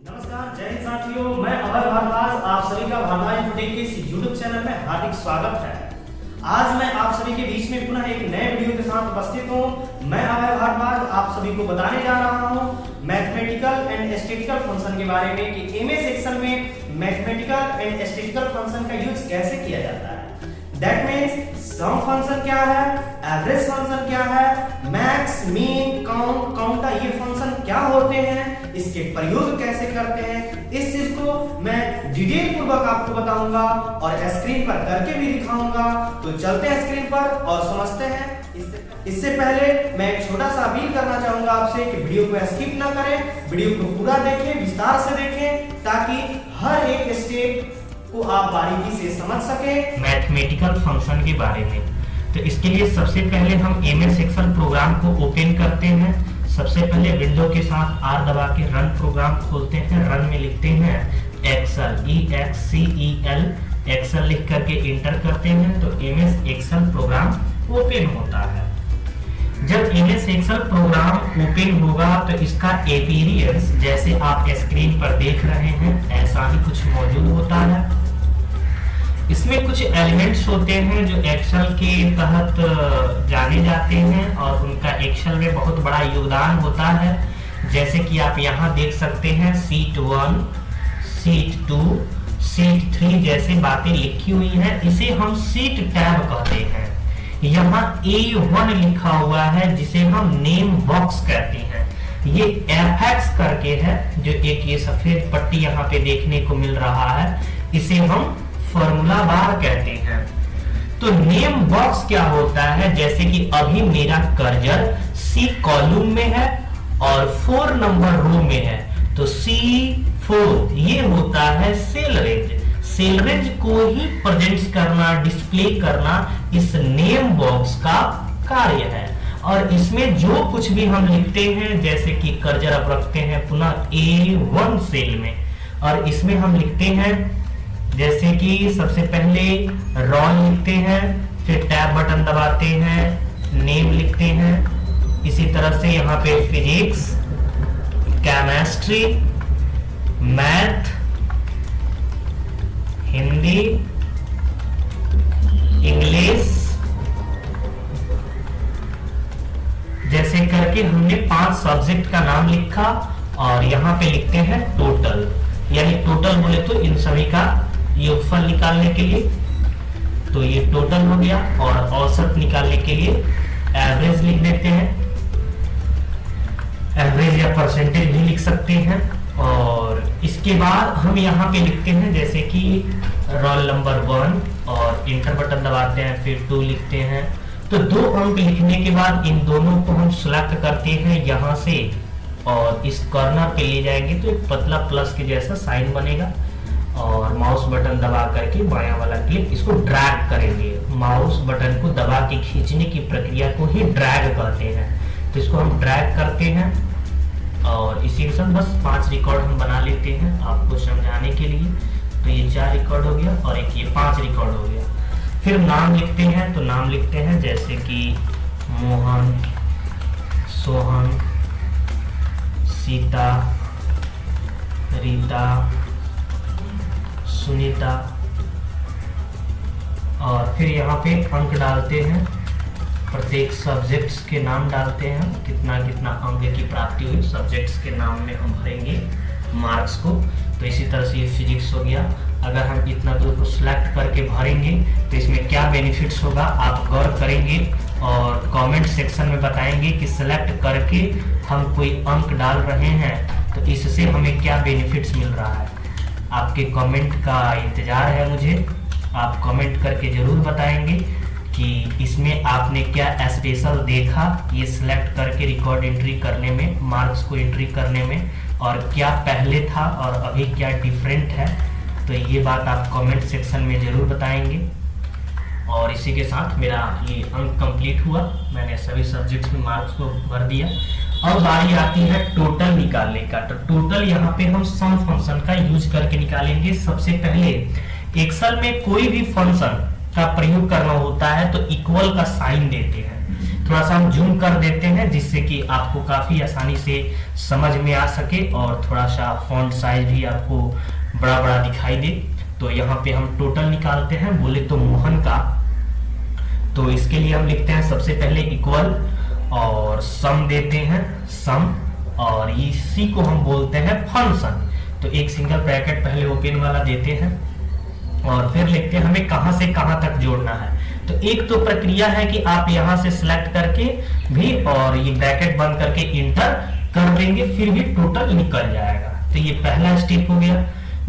नमस्कार, जय हिंद साथियों। मैं अभय भारद्वाज आप सभी का भारद्वाज इन्फोटेक के इस यूट्यूब चैनल में हार्दिक स्वागत है। आज मैं आप सभी के बीच में पुनः एक नए वीडियो के साथ उपस्थित हूँ। मैं अभय भारद्वाज आप सभी को बताने जा रहा हूँ मैथमेटिकल एंड स्टैटिस्टिकल फंक्शन के बारे में कि एमएस एक्सेल में मैथमेटिकल एंड स्टैटिस्टिकल फंक्शन का यूज कैसे किया जाता है। दैट मीन्स सम फंक्शन क्या है, एवरेज फंक्शन क्या है, मैक्स, मीन, काउंट, काउंटर, ये फंक्शन क्या होते हैं, इसके प्रयोग कैसे करते हैं, इस चीज को मैं डिटेल पूर्वक आपको बताऊंगा और स्क्रीन पर करके भी दिखाऊंगा। तो चलते हैं स्क्रीन पर और समझते हैं। इससे पहले मैं एक छोटा सा अपील करना चाहूंगा आपसे कि वीडियो को स्किप ना करें, वीडियो को पूरा देखें, विस्तार से देखें, ताकि हर एक स्टेप को आप बारीकी से समझ सके मैथमेटिकल फंक्शन के बारे में। तो इसके लिए सबसे पहले हम एमएस एक्सेल प्रोग्राम को ओपन करते हैं। सबसे पहले विंडो के साथ आर दबा के रन प्रोग्राम खोलते हैं। रन में लिखते हैं एक्सेल, EXCEL, एक्सेल लिख करके इंटर करते हैं तो एमएस एक्सेल प्रोग्राम ओपन होता है। जब एमएस एक्सेल प्रोग्राम ओपन होगा तो इसका अपीयरेंस जैसे आप स्क्रीन पर देख रहे हैं ऐसा ही कुछ मौजूद होता है। इसमें कुछ एलिमेंट्स होते हैं जो एक्सेल के तहत जाने जाते हैं और उनका एक्सेल में बहुत बड़ा योगदान होता है। जैसे कि आप यहाँ देख सकते हैं शीट 1, शीट 2, शीट 3 जैसे बातें लिखी हुई हैं। इसे हम शीट टैब कहते हैं। यहाँ A1 लिखा हुआ है जिसे हम नेम बॉक्स कहते हैं। ये FX करके है जो एक ये सफेद पट्टी यहाँ पे देखने को मिल रहा है, इसे हम फॉर्मूला बार कहते हैं। तो नेम बॉक्स क्या होता है, जैसे कि अभी मेरा कर्सर C कॉलम में है और 4 नंबर रो में है तो C4 ये होता है सेल रेंज। सेल रेंज को ही प्रेजेंट करना, डिस्प्ले करना इस नेम बॉक्स का कार्य है। और इसमें जो कुछ भी हम लिखते हैं, जैसे कि कर्सर अब रखते हैं पुनः A1 सेल में और इसमें हम लिखते हैं जैसे कि सबसे पहले रोल लिखते हैं, फिर टैब बटन दबाते हैं, नेम लिखते हैं। इसी तरह से यहाँ पे physics, chemistry, math, Hindi, English जैसे करके हमने 5 सब्जेक्ट का नाम लिखा और यहाँ पे लिखते हैं टोटल, यानी टोटल बोले तो इन सभी का योगफल निकालने के लिए तो ये टोटल हो गया। और औसत निकालने के लिए एवरेज लिख देते हैं, एवरेज या परसेंटेज भी लिख सकते हैं। और इसके बाद हम यहाँ पे लिखते हैं जैसे कि रोल नंबर 1 और इंटर बटन दबाते हैं, फिर 2 लिखते हैं। तो 2 अंक लिखने के बाद इन दोनों को हम सिलेक्ट करते हैं यहाँ से और इस कॉर्नर पे ले जाएंगे तो एक पतला प्लस के जैसा साइन बनेगा और माउस बटन दबा करके बायां वाला क्लिक इसको ड्रैग करेंगे। माउस बटन को दबा के खींचने की प्रक्रिया को ही ड्रैग कहते हैं। तो इसको हम ड्रैग करते हैं और इसी के साथ बस 5 रिकॉर्ड हम बना लेते हैं आपको समझाने के लिए। तो ये 4 रिकॉर्ड हो गया और एक ये 5 रिकॉर्ड हो गया। फिर नाम लिखते हैं तो नाम लिखते हैं जैसे कि मोहन, सोहन, सीता, रीता, सुनीता। और फिर यहाँ पे अंक डालते हैं, प्रत्येक सब्जेक्ट्स के नाम डालते हैं, कितना कितना अंक की प्राप्ति हुई सब्जेक्ट्स के नाम में हम भरेंगे मार्क्स को। तो इसी तरह से ये फिजिक्स हो गया। अगर हम इतना दूर को सिलेक्ट करके भरेंगे तो इसमें क्या बेनिफिट्स होगा आप गौर करेंगे और कमेंट सेक्शन में बताएंगे कि सिलेक्ट करके हम कोई अंक डाल रहे हैं तो इससे हमें क्या बेनिफिट्स मिल रहा है। आपके कमेंट का इंतजार है मुझे, आप कमेंट करके जरूर बताएंगे कि इसमें आपने क्या स्पेशल देखा ये सिलेक्ट करके रिकॉर्ड एंट्री करने में, मार्क्स को एंट्री करने में, और क्या पहले था और अभी क्या डिफरेंट है। तो ये बात आप कमेंट सेक्शन में जरूर बताएंगे। और इसी के साथ मेरा ये अंक कंप्लीट हुआ, मैंने सभी सब्जेक्ट्स में मार्क्स को भर दिया। अब बारी आती है टोटल निकालने का। तो टोटल यहाँ पे हम सम फंक्शन का यूज करके निकालेंगे। सबसे पहले एक्सेल में कोई भी फंक्शन का प्रयोग करना होता है तो इक्वल का साइन देते हैं। थोड़ा सा हम जूम कर देते हैं जिससे कि आपको काफी आसानी से समझ में आ सके और थोड़ा सा फॉन्ट साइज भी आपको बड़ा बड़ा दिखाई दे। तो यहाँ पे हम टोटल निकालते हैं, बोले तो मोहन का। तो इसके लिए हम लिखते हैं सबसे पहले इक्वल और सम देते हैं सम, और इसी को हम बोलते हैं फंक्शन। तो एक सिंगल ब्रैकेट पहले ओपन वाला देते हैं और फिर लिखते हैं हमें कहां से कहां तक जोड़ना है। तो एक तो प्रक्रिया है कि आप यहां से सिलेक्ट करके भी और ये ब्रैकेट बंद करके इंटर कर देंगे, फिर भी टोटल निकल जाएगा। तो ये पहला स्टेप हो गया।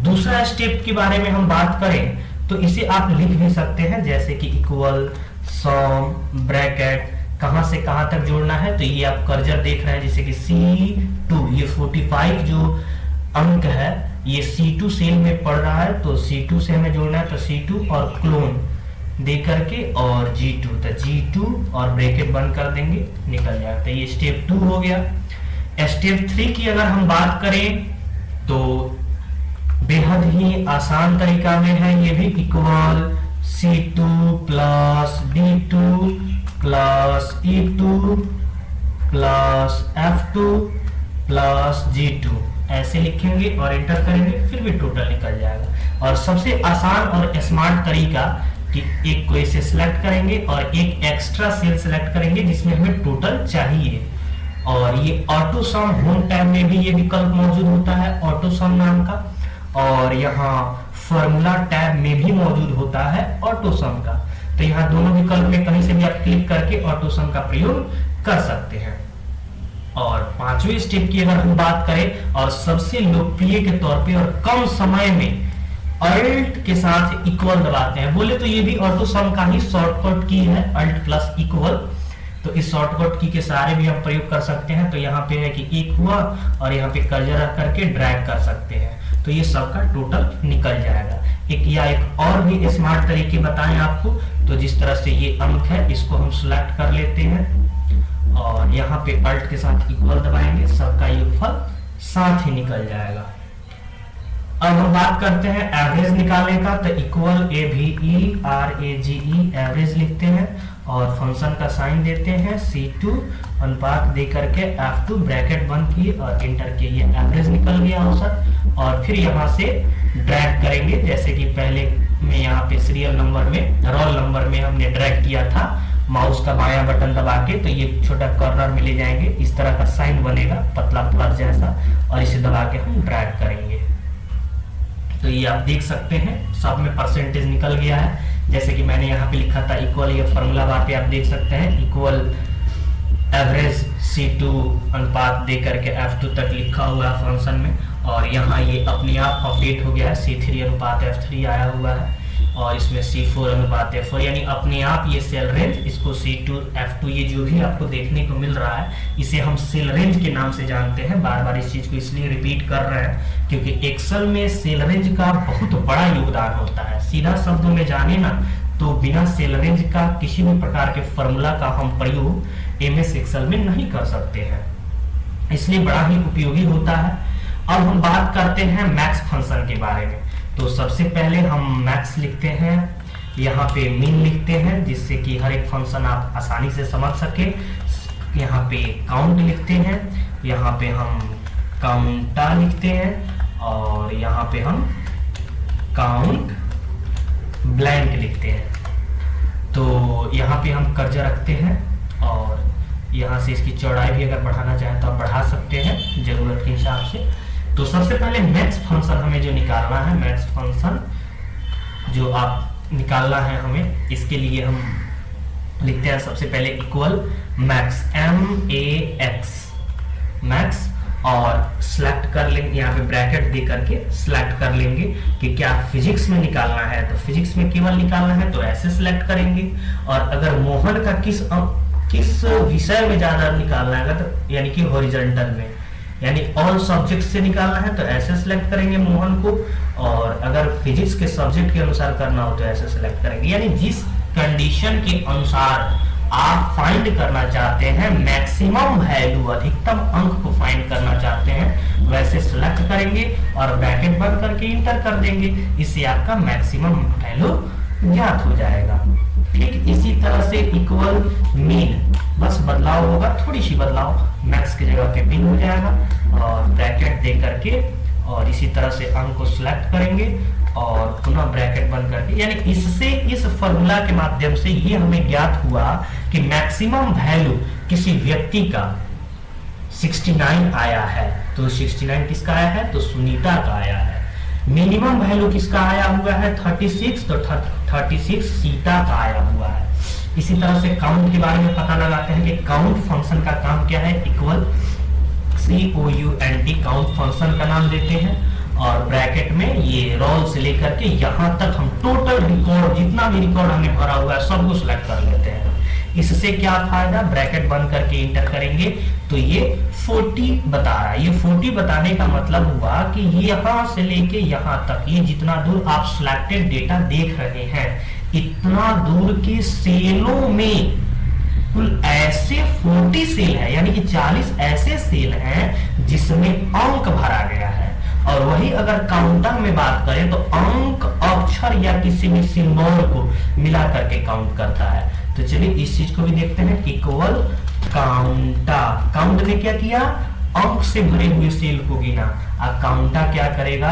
दूसरा स्टेप के बारे में हम बात करें तो इसे आप लिख भी सकते हैं, जैसे कि इक्वल सम ब्रैकेट कहां से कहां तक जोड़ना है। तो ये आप कर्सर देख रहे हैं जैसे कि C2, ये 45 जो अंक है ये C2 सेल में पड़ रहा है, तो C2 से हमें जोड़ना है। तो C2 और क्लोन दे करके और G2, तो G2 और ब्रैकेट बंद कर देंगे, निकल जाएगा। तो ये स्टेप 2 हो गया। स्टेप 3 की अगर हम बात करें तो बेहद ही आसान तरीका में है ये भी। Equal C2 plus D2 plus E2 plus F2 plus G2 ऐसे लिखेंगे और एंटर करेंगे, फिर भी टोटल निकल जाएगा। और सबसे आसान और स्मार्ट तरीका कि एक को इसे सिलेक्ट करेंगे और एक एक्स्ट्रा सेल सिलेक्ट करेंगे जिसमें हमें टोटल चाहिए। और ये ऑटो सम होम टैब में भी ये विकल्प मौजूद होता है ऑटो सम नाम का, और यहाँ फॉर्मूला टैब में भी मौजूद होता है ऑटो सम का। तो यहाँ दोनों विकल्प में कहीं से भी आप क्लिक करके ऑटो सम का प्रयोग कर सकते हैं। और पांचवें स्टेप की अगर हम बात करें और सबसे लोकप्रिय के तौर पे और कम समय में अल्ट के साथ इक्वल दबाते हैं, बोले तो ये भी ऑटो सम का ही शॉर्टकट की है, अल्ट प्लस इक्वल। तो इस शॉर्टकट की के सारे भी हम प्रयोग कर सकते हैं। तो यहाँ पे है कि एक हुआ और यहाँ पे कर्सर रख करके ड्रैग कर सकते हैं, तो ये सबका टोटल निकल जाएगा। एक और भी स्मार्ट तरीके बताएं आपको। तो जिस तरह से ये अंक है इसको हम सिलेक्ट कर लेते हैं और यहाँ पे अल्ट के साथ इक्वल दबाएंगे, सबका योगफल साथ ही निकल जाएगा। अब हम बात करते हैं एवरेज निकालने का। तो इक्वल AVERAGE एवरेज लिखते हैं और फंक्शन का साइन देते हैं C2 अनुपात दे करके F2 ब्रैकेट बंद किए और इंटर किए, ये एवरेज निकल गया औसत। और फिर यहाँ से ड्रैग करेंगे, जैसे कि पहले में यहाँ पे सीरियल नंबर में रोल नंबर में हमने ड्रैग किया था माउस का बायां बटन दबा के, तो ये छोटा कॉर्नर में ले जाएंगे, इस तरह का साइन बनेगा पतला प्लस जैसा, और इसे दबा के हम ड्रैग करेंगे। तो ये आप देख सकते हैं सब में परसेंटेज निकल गया है। जैसे कि मैंने यहाँ पे लिखा था इक्वल, ये फॉर्मूला बार पे आप देख सकते हैं इक्वल एवरेज C2 अनुपात दे करके F2 तक लिखा हुआ है फंक्शन में, और यहाँ ये अपने आप अपडेट हो गया है, C3 अनुपात F3 आया हुआ है और इसमें C4 अनुपात F4, यानी अपने आप ये सेल रेंज, इसको C2 F2 ये जो भी आपको देखने को मिल रहा है इसे हम सेल रेंज के नाम से जानते हैं। बार बार इस चीज को इसलिए रिपीट कर रहे हैं क्योंकि एक्सेल में सेल रेंज का बहुत बड़ा योगदान होता है। सीधा शब्दों में जाने ना तो बिना सेल रेंज का किसी भी प्रकार के फॉर्मूला का हम प्रयोग MS एक्सेल में नहीं कर सकते हैं, इसलिए बड़ा ही उपयोगी होता है। अब हम बात करते हैं मैक्स फंक्शन के बारे में। तो सबसे पहले हम मैक्स लिखते हैं, यहाँ पे मीन लिखते हैं जिससे कि हर एक फंक्शन आप आसानी से समझ सके। यहाँ पे काउंट लिखते हैं, यहाँ पे हम काउंटा लिखते हैं और यहाँ पे हम काउंट ब्लैंक लिखते हैं। तो यहाँ पे हम कर्सर रखते हैं और यहाँ से इसकी चौड़ाई भी अगर बढ़ाना चाहें तो आप बढ़ा सकते हैं जरूरत के हिसाब से। तो सबसे पहले मैक्स फंक्शन हमें जो निकालना है, मैक्स फंक्शन जो आप निकालना है हमें, इसके लिए हम लिखते हैं सबसे पहले इक्वल मैक्स MAX मैक्स, और सिलेक्ट कर लेंगे, यहाँ पे ब्रैकेट दे करके सिलेक्ट कर लेंगे कि क्या फिजिक्स में निकालना है। तो फिजिक्स में केवल निकालना है तो ऐसे सिलेक्ट करेंगे, और अगर मोहन का किस विषय में ज्यादा निकालना है तो यानी कि हॉरिजॉन्टल में, यानी ऑल सब्जेक्ट से निकालना है तो ऐसे सिलेक्ट करेंगे मोहन को, और अगर फिजिक्स के सब्जेक्ट के अनुसार करना हो तो ऐसे सिलेक्ट करेंगे। यानी जिस कंडीशन के अनुसार आप फाइंड करना चाहते हैं, मैक्सिमम वैल्यू अधिकतम अंक को फाइंड करना चाहते हैं, वैसे सिलेक्ट करेंगे और ब्रैकेट बंद करके इंटर कर देंगे, इससे आपका मैक्सिमम वैल्यू ज्ञात हो जाएगा। ठीक इसी तरह से इक्वल मीन बस बदलाव होगा, थोड़ी सी बदलाव, मैक्स की जगह पे बिन हो जाएगा और ब्रैकेट दे करके और इसी तरह से अंक को सिलेक्ट करेंगे और पुनः ब्रैकेट बंद करके, यानी इससे इस फॉर्मूला के माध्यम से ये हमें ज्ञात हुआ कि मैक्सिमम वैल्यू किसी व्यक्ति का 69 आया है। तो 69 किसका आया है? तो सुनीता का आया है। मिनिमम वैल्यू किसका आया हुआ है? 36, तो 36 सीता का आया हुआ है। इसी तरह से काउंट के बारे में पता लगाते हैं कि काउंट फंक्शन का काम क्या है। इक्वल COUNT काउंट फंक्शन का नाम देते हैं और ब्रैकेट में ये रोल से लेकर के यहाँ तक हम टोटल रिकॉर्ड, जितना भी रिकॉर्ड हमने भरा हुआ है सबको सिलेक्ट कर लेते हैं। इससे क्या फायदा? ब्रैकेट बंद करके इंटर करेंगे तो ये 40 बता रहा है। ये 40 बताने का मतलब हुआ कि यहाँ से लेके यहाँ तक, ये जितना दूर आप सिलेक्टेड डेटा देख रहे हैं, इतना दूर के सेलों में कुल ऐसे 40 सेल है, यानी कि 40 ऐसे सेल हैं जिसमें अंक भरा गया है। और वही अगर काउंटर में बात करें तो अंक, अक्षर या किसी भी सिंबल को मिला करके काउंट करता है। तो चलिए इस चीज को भी देखते हैं। इक्वल काउंटा, काउंट ने क्या किया? अंक से भरे हुए सेल को गिना। अब काउंटा क्या करेगा?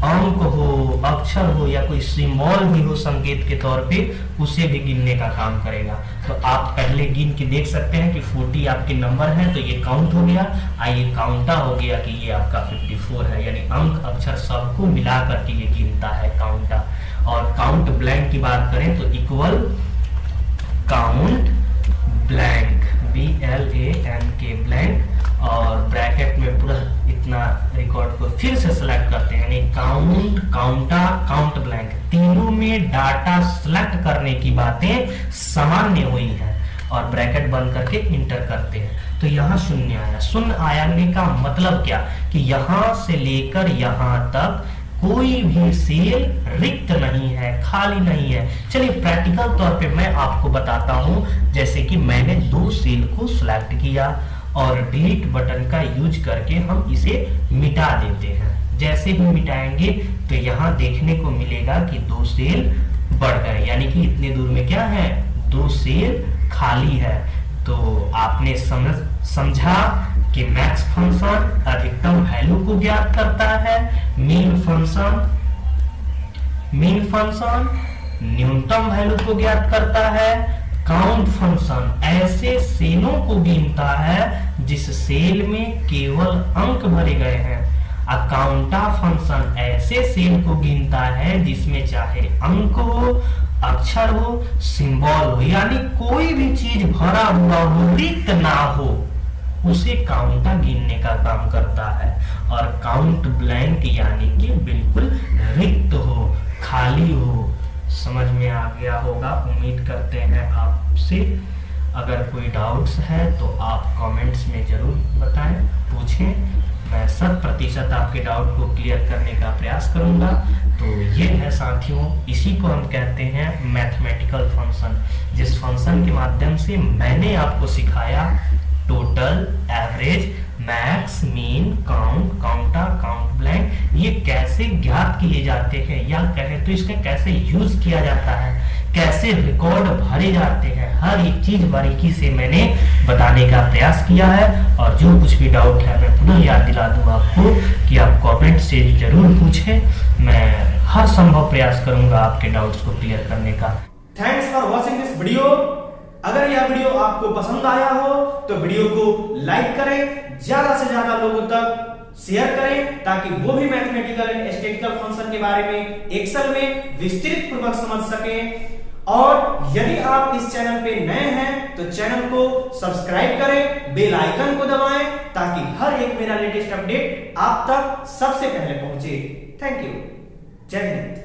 अंक हो, अक्षर हो या कोई सिंबल भी हो संकेत के तौर पे, उसे भी गिनने का काम करेगा। तो आप पहले गिन के देख सकते हैं कि 40 आपके नंबर है तो ये काउंट हो गया। आइए काउंटा हो गया कि ये आपका 54 है, यानी अंक, अक्षर सबको मिला करके ये गिनता है काउंटा। और काउंट ब्लैंक की बात करें तो equal count blank, BLANK blank, और ब्रैकेट में पूरा इतना रिकॉर्ड को फिर से सिलेक्ट करते हैं, यानी काउंट, काउंटा, काउंट ब्लैंक, तीनों में डाटा सिलेक्ट करने की बातें सामान्य हुई है और ब्रैकेट बंद करके इंटर करते हैं। तो यहाँ शून्य आया। शून्य आने का मतलब क्या? कि यहाँ से लेकर यहाँ तक कोई भी सेल रिक्त नहीं है, खाली नहीं है। चलिए प्रैक्टिकल तौर पे मैं आपको बताता हूं। जैसे कि मैंने 2 सेल को सिलेक्ट किया और डिलीट बटन का यूज करके हम इसे मिटा देते हैं। जैसे ही मिटाएंगे तो यहाँ देखने को मिलेगा कि 2 सेल बढ़ गए, यानी कि इतने दूर में क्या है? 2 सेल खाली है। तो आपने समझा कि मैक्स फंक्शन अधिकतम वैल्यू को ज्ञात करता है, मीन फंक्शन न्यूनतम वैल्यू को ज्ञात करता है, काउंट फंक्शन ऐसे सेलों को गिनता है जिस सेल में केवल अंक भरे गए हैं, और काउंटा फंक्शन ऐसे सेल को गिनता है जिसमें चाहे अंक हो, अक्षर हो, सिंबल हो, यानी कोई भी चीज भरा हुआ हो, रिक्त ना हो, उसे काउंटा गिनने का काम करता है। और काउंट ब्लैंक यानी कि बिल्कुल रिक्त हो, खाली हो। समझ में आ गया होगा, उम्मीद करते हैं आपसे। अगर कोई डाउट्स है तो आप कमेंट्स में जरूर बताएं, पूछें। मैं 100% आपके डाउट को क्लियर करने का प्रयास करूंगा। तो ये है साथियों, इसी को हम कहते हैं मैथमेटिकल फंक्शन, जिस फंक्शन के माध्यम से मैंने आपको सिखाया total, average, max, mean, count, counta, count blank, ये कैसे ज्ञात किए जाते हैं, या कहें तो इसका कैसे यूज किया जाता है, कैसे रिकॉर्ड भरे जाते हैं, हर एक चीज बारीकी से मैंने बताने का प्रयास किया है। और जो कुछ भी डाउट है मैं पुनः याद दिला दूं आपको कि आप कमेंट से जरूर पूछें। मैं हर संभव प्रयास करूंगा आपके डाउट्स को क्लियर करने का। Thanks for watching this video. अगर यह वीडियो आपको पसंद आया हो तो वीडियो को लाइक करें, ज्यादा से ज्यादा लोगों तक शेयर करें, ताकि वो भी मैथमेटिकल एंड स्टैटिस्टिकल फंक्शन के बारे में एक्सेल में विस्तृत पूर्वक समझ सकें। और यदि आप इस चैनल पे नए हैं तो चैनल को सब्सक्राइब करें, बेल आइकन को दबाएं, ताकि हर एक मेरा लेटेस्ट अपडेट आप तक सबसे पहले पहुंचे। Thank you. जय हिंद।